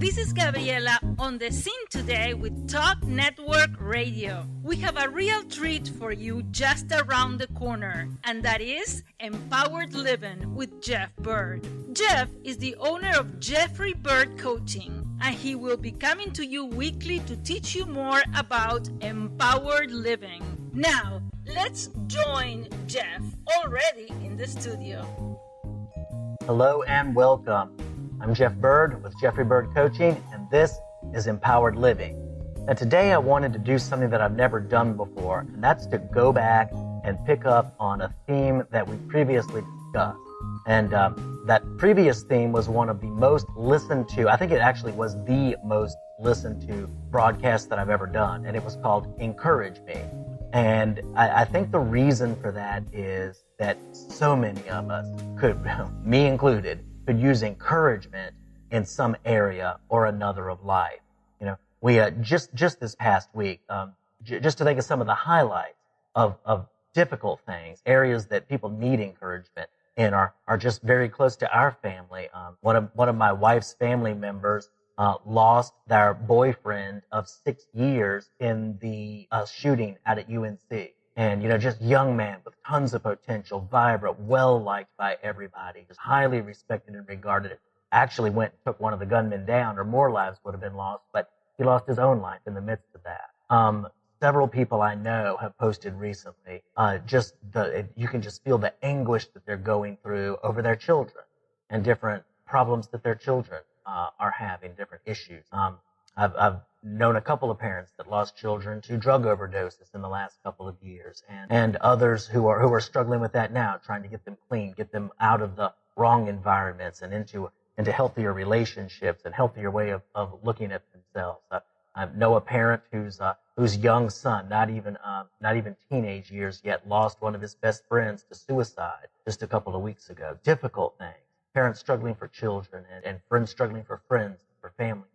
This is Gabriela on the scene today with Talk Network Radio. We have a real treat for you just around the corner, and that is Empowered Living with Jeff Byrd. Jeff is the owner of Jeff Byrd Coaching, and he will be coming to you weekly to teach you more about empowered living. Now, let's join Jeff already in the studio. Hello and welcome. I'm Jeff Byrd with Jeffrey Byrd Coaching, and this is Empowered Living. Now today I wanted to do something that I've never done before, and that's to go back and pick up on a theme that we previously discussed. And that previous theme was one of the most listened to, I think it actually was the most listened to broadcast that I've ever done, and it was called Encourage Me. And I think the reason for that is that so many of us could, me included, could use encouragement in some area or another of life. You know, we just this past week, just to think of some of the highlights of difficult things, areas that people need encouragement in are just very close to our family. One of my wife's family members lost their boyfriend of 6 years in the shooting out at UNC. And, you know, just young man with tons of potential, vibrant, well-liked by everybody, just highly respected and regarded. Actually went and took one of the gunmen down, or more lives would have been lost, but he lost his own life in the midst of that. Several people I know have posted recently, you can just feel the anguish that they're going through over their children and different problems that their children are having, different issues. I've known a couple of parents that lost children to drug overdoses in the last couple of years, and others who are struggling with that now, trying to get them clean, get them out of the wrong environments and into healthier relationships and healthier way of looking at themselves. I know a parent whose young son, not even teenage years yet, lost one of his best friends to suicide just a couple of weeks ago. Difficult things. Parents struggling for children and friends struggling for friends, for family.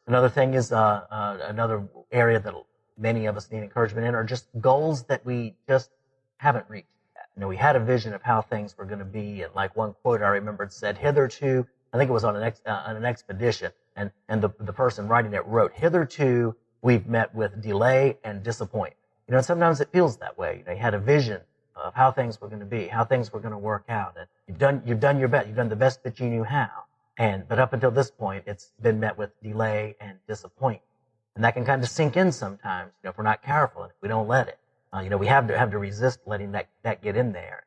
Another thing is another area that many of us need encouragement in are just goals that we just haven't reached yet. You know, we had a vision of how things were going to be, and like one quote I remembered said, "Hitherto," I think it was on an expedition, and the person writing it wrote, "Hitherto we've met with delay and disappointment." You know, sometimes it feels that way. You know, you had a vision of how things were going to be, how things were going to work out, and you've done your best, you've done the best that you knew how. But up until this point, it's been met with delay and disappointment. And that can kind of sink in sometimes, you know, if we're not careful and if we don't let it. You know, we have to resist letting that get in there.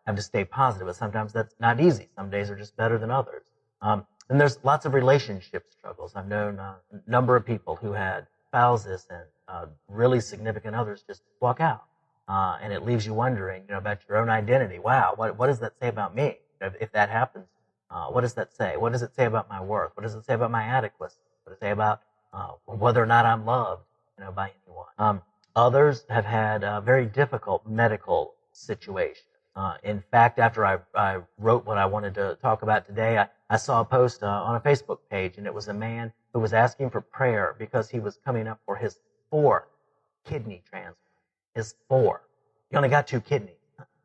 Have to stay positive, but sometimes that's not easy. Some days are just better than others. And there's lots of relationship struggles. I've known a number of people who had spouses and really significant others just walk out. And it leaves you wondering, you know, about your own identity. Wow, what does that say about me? If that happens, what does that say? What does it say about my worth? What does it say about my adequacy? What does it say about whether or not I'm loved, you know, by anyone? Others have had very difficult medical situations. In fact, after I wrote what I wanted to talk about today, I saw a post on a Facebook page, and it was a man who was asking for prayer because he was coming up for his 4th kidney transplant. His 4. He only got 2 kidneys.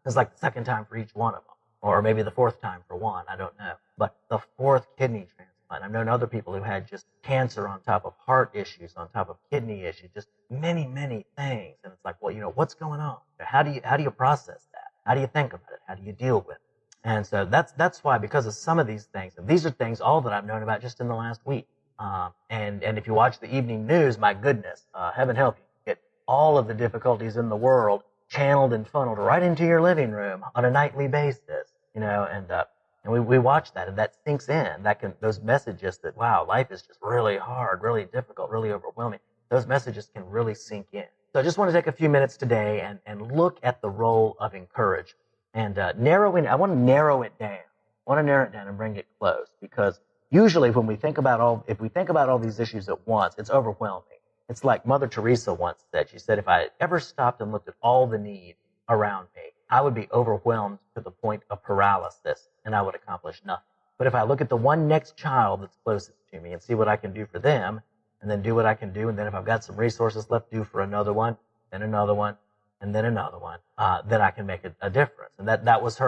It's like the second time for each one of them. Or maybe the 4th time for one, I don't know. But the 4th kidney transplant. I've known other people who had just cancer on top of heart issues, on top of kidney issues, just many, many things. And it's like, well, you know, what's going on? How do you process that? How do you think about it? How do you deal with it? And so that's why, because of some of these things, and these are things all that I've known about just in the last week. And if you watch the evening news, my goodness, heaven help you, get all of the difficulties in the world channeled and funneled right into your living room on a nightly basis, you know, and we watch that, and that sinks in. Those messages that, wow, life is just really hard, really difficult, really overwhelming, those messages can really sink in. So I just want to take a few minutes today and look at the role of encouragement and I want to narrow it down. I want to narrow it down and bring it close, because usually if we think about all these issues at once, it's overwhelming. It's like Mother Teresa once said. She said, if I ever stopped and looked at all the need around me, I would be overwhelmed to the point of paralysis, and I would accomplish nothing. But if I look at the one next child that's closest to me and see what I can do for them, and then do what I can do, and then if I've got some resources left, do for another one, then another one, and then another one, then I can make a difference. And that was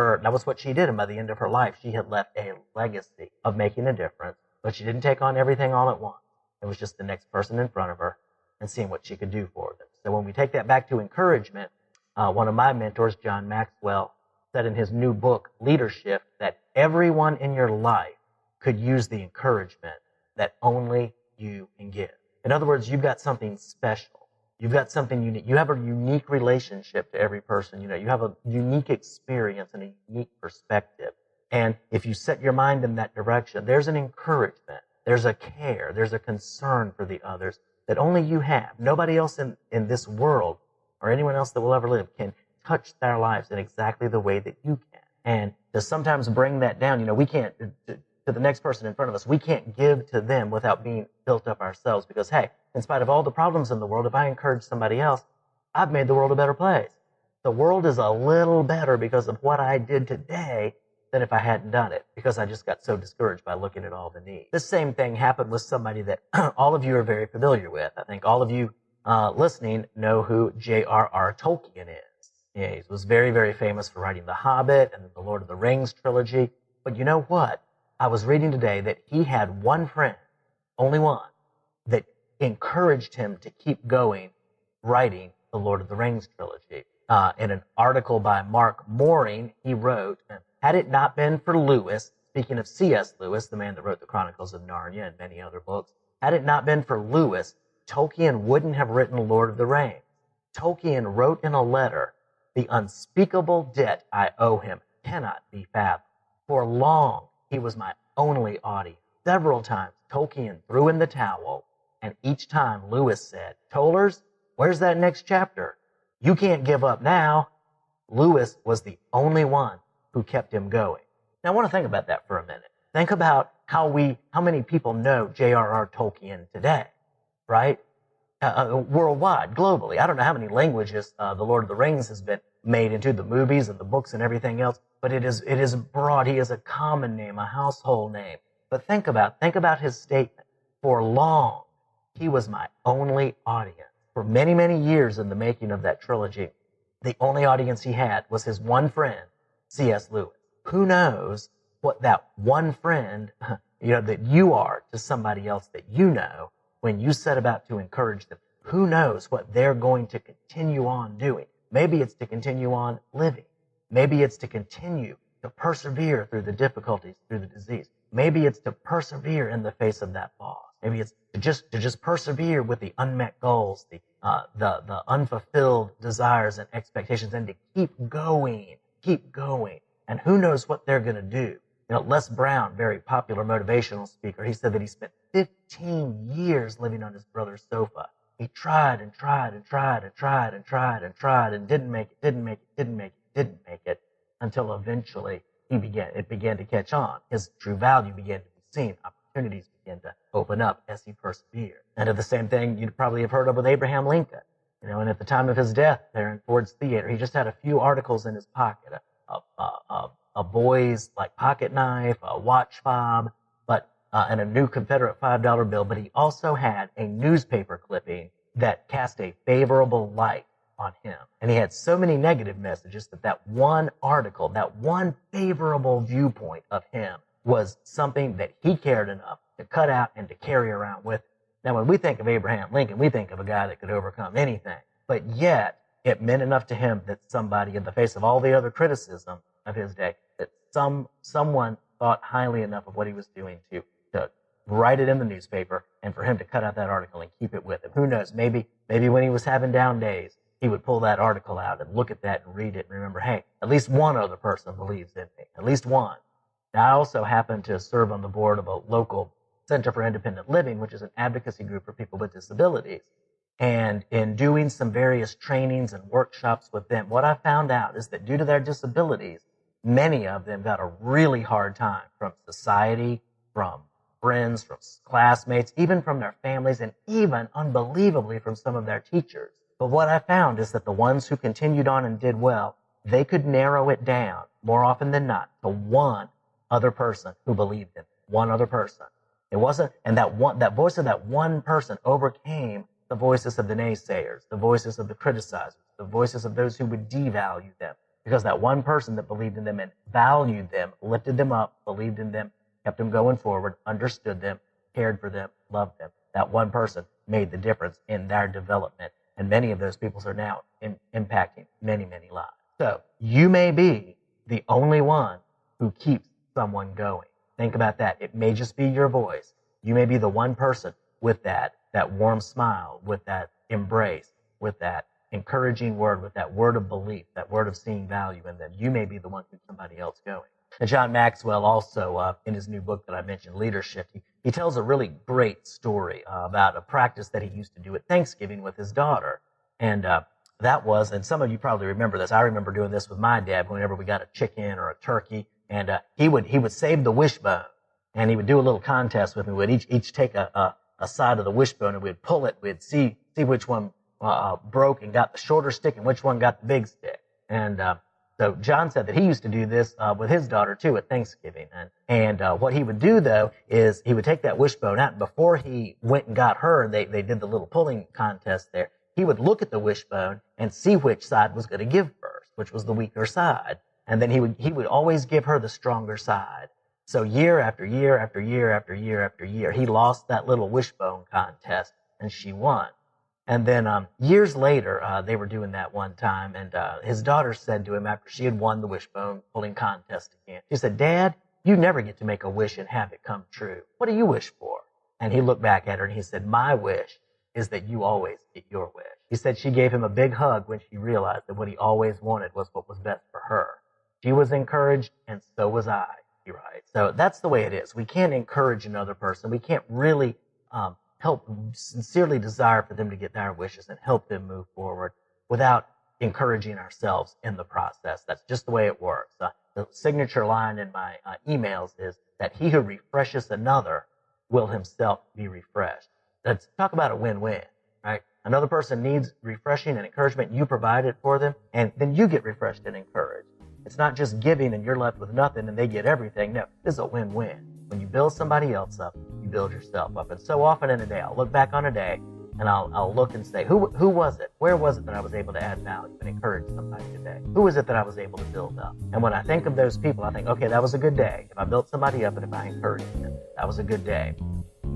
what she did. And by the end of her life, she had left a legacy of making a difference but she didn't take on everything all at once. It was just the next person in front of her and seeing what she could do for them. So when we take that back to encouragement, one of my mentors, John Maxwell, said in his new book, Leadership, that everyone in your life could use the encouragement that only you can give. In other words, you've got something special. You've got something unique. You have a unique relationship to every person. You know, you have a unique experience and a unique perspective. And if you set your mind in that direction, there's an encouragement. There's a care. There's a concern for the others that only you have. Nobody else in this world or anyone else that will ever live can touch their lives in exactly the way that you can. And to sometimes bring that down, you know, we can't, to the next person in front of us, we can't give to them without being built up ourselves because, hey, in spite of all the problems in the world, if I encourage somebody else, I've made the world a better place. The world is a little better because of what I did today than if I hadn't done it, because I just got so discouraged by looking at all the needs. This same thing happened with somebody that all of you are very familiar with. I think all of you listening know who J.R.R. Tolkien is. Yeah, he was very, very famous for writing The Hobbit and the Lord of the Rings trilogy. But you know what? I was reading today that he had one friend, only one, that encouraged him to keep going writing the Lord of the Rings trilogy. In an article by Mark Mooring, he wrote, had it not been for Lewis, speaking of C.S. Lewis, the man that wrote the Chronicles of Narnia and many other books, had it not been for Lewis, Tolkien wouldn't have written Lord of the Rings. Tolkien wrote in a letter, the unspeakable debt I owe him cannot be fathomed. For long, he was my only audience. Several times, Tolkien threw in the towel, and each time Lewis said, Tollers, where's that next chapter? You can't give up now. Lewis was the only one who kept him going. Now, I want to think about that for a minute. Think about how many people know J.R.R. Tolkien today, right? Worldwide, globally. I don't know how many languages the Lord of the Rings has been made into, the movies and the books and everything else, but it is broad. He is a common name, a household name. But think about his statement. For long, he was my only audience. For many, many years in the making of that trilogy, the only audience he had was his one friend, C.S. Lewis. Who knows what that one friend, that you are to somebody else that you know when you set about to encourage them. Who knows what they're going to continue on doing? Maybe it's to continue on living. Maybe it's to continue to persevere through the difficulties, through the disease. Maybe it's to persevere in the face of that loss. Maybe it's to just persevere with the unmet goals, the unfulfilled desires and expectations, and to keep going. And who knows what they're going to do. Les Brown, very popular motivational speaker, he said that he spent 15 years living on his brother's sofa. He tried and tried and tried and tried and tried and tried and didn't make it until eventually it began to catch on. His true value began to be seen. Opportunities began to open up as he persevered. And the same thing you'd probably have heard of with Abraham Lincoln. And at the time of his death there in Ford's Theater, he just had a few articles in his pocket, a boy's pocket knife, a watch fob, and a new Confederate $5 bill. But he also had a newspaper clipping that cast a favorable light on him. And he had so many negative messages that one article, that one favorable viewpoint of him was something that he cared enough to cut out and to carry around with him. Now, when we think of Abraham Lincoln, we think of a guy that could overcome anything. But yet, it meant enough to him that somebody, in the face of all the other criticism of his day, that someone thought highly enough of what he was doing to write it in the newspaper and for him to cut out that article and keep it with him. Who knows? Maybe when he was having down days, he would pull that article out and look at that and read it and remember, hey, at least one other person believes in me. At least one. Now, I also happen to serve on the board of a local Center for Independent Living, which is an advocacy group for people with disabilities. And in doing some various trainings and workshops with them, what I found out is that due to their disabilities, many of them got a really hard time from society, from friends, from classmates, even from their families, and even, unbelievably, from some of their teachers. But what I found is that the ones who continued on and did well, they could narrow it down, more often than not, to one other person who believed in it. One other person. It wasn't, and that voice of that one person overcame the voices of the naysayers, the voices of the criticizers, the voices of those who would devalue them. Because that one person that believed in them and valued them, lifted them up, believed in them, kept them going forward, understood them, cared for them, loved them. That one person made the difference in their development. And many of those people are now impacting many, many lives. So you may be the only one who keeps someone going. Think about that. It may just be your voice. You may be the one person with that warm smile, with that embrace, with that encouraging word, with that word of belief, that word of seeing value in them. You may be the one who keeps somebody else going. And John Maxwell also, in his new book that I mentioned, Leadership, he tells a really great story about a practice that he used to do at Thanksgiving with his daughter. And that was, and some of you probably remember this, I remember doing this with my dad whenever we got a chicken or a turkey, and he would save the wishbone, and he would do a little contest with me. We'd each take a side of the wishbone, and we'd pull it, we'd see which one broke and got the shorter stick and which one got the big stick. And so John said that he used to do this with his daughter too at Thanksgiving. And what he would do though is he would take that wishbone out, and before he went and got her, they did the little pulling contest there. He would look at the wishbone and see which side was going to give first, which was the weaker side. And then he would always give her the stronger side. So year after year after year after year after year, he lost that little wishbone contest and she won. And then years later, they were doing that one time, and his daughter said to him after she had won the wishbone pulling contest again, she said, "Dad, you never get to make a wish and have it come true. What do you wish for?" And he looked back at her and he said, "My wish is that you always get your wish." He said she gave him a big hug when she realized that what he always wanted was what was best for her. She was encouraged, and so was I, he writes. So that's the way it is. We can't encourage another person. We can't really help sincerely desire for them to get their wishes and help them move forward without encouraging ourselves in the process. That's just the way it works. The signature line in my emails is that he who refreshes another will himself be refreshed. Let's talk about a win-win, right? Another person needs refreshing and encouragement. You provide it for them, and then you get refreshed and encouraged. It's not just giving and you're left with nothing and they get everything. No, this is a win-win. When you build somebody else up, you build yourself up. And so often in a day, I'll look back on a day and I'll look and say, who was it? Where was it that I was able to add value and encourage somebody today? Who was it that I was able to build up? And when I think of those people, I think, okay, that was a good day. If I built somebody up and if I encouraged them, that was a good day.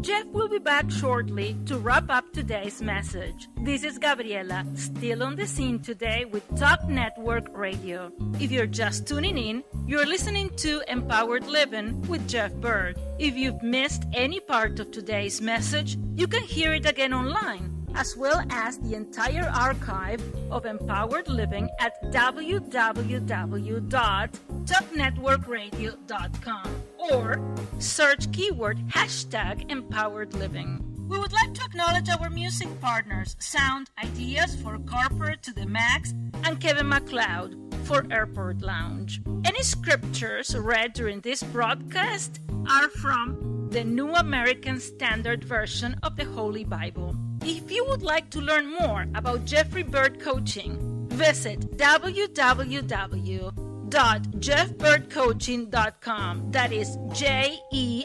Jeff will be back shortly to wrap up today's message. This is Gabriela, still on the scene today with Talk Network Radio. If you're just tuning in, you're listening to Empowered Living with Jeff Byrd. If you've missed any part of today's message, you can hear it again online, as well as the entire archive of Empowered Living at www.talknetworkradio.com or search keyword #EmpoweredLiving. We would like to acknowledge our music partners, Sound Ideas for Corporate to the Max and Kevin MacLeod for Airport Lounge. Any scriptures read during this broadcast are from the New American Standard Version of the Holy Bible. If you would like to learn more about Jeffrey Byrd Coaching, visit www.jeffbyrdcoaching.com. That is JEFFBYRD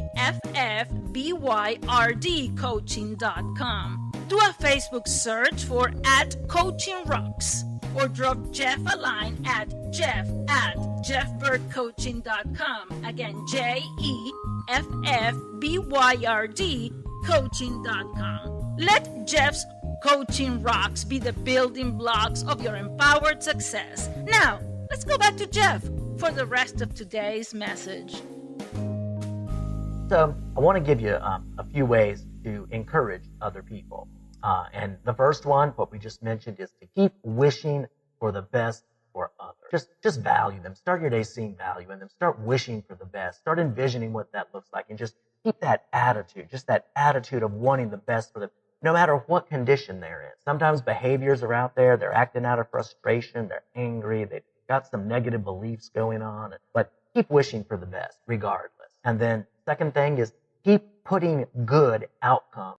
coaching.com. Do a Facebook search for @CoachingRocks or drop Jeff a line at jeff@jeffbyrdcoaching.com. Again, JEFFBYRD coaching.com. Let Jeff's Coaching Rocks be the building blocks of your empowered success. Now, let's go back to Jeff for the rest of today's message. So I want to give you a few ways to encourage other people. And the first one, what we just mentioned, is to keep wishing for the best for others. Just value them. Start your day seeing value in them. Start wishing for the best. Start envisioning what that looks like, and just keep that attitude, just that attitude of wanting the best for them, no matter what condition they're in. Sometimes behaviors are out there. They're acting out of frustration. They're angry. They've got some negative beliefs going on. But keep wishing for the best regardless. And then second thing is keep putting good outcomes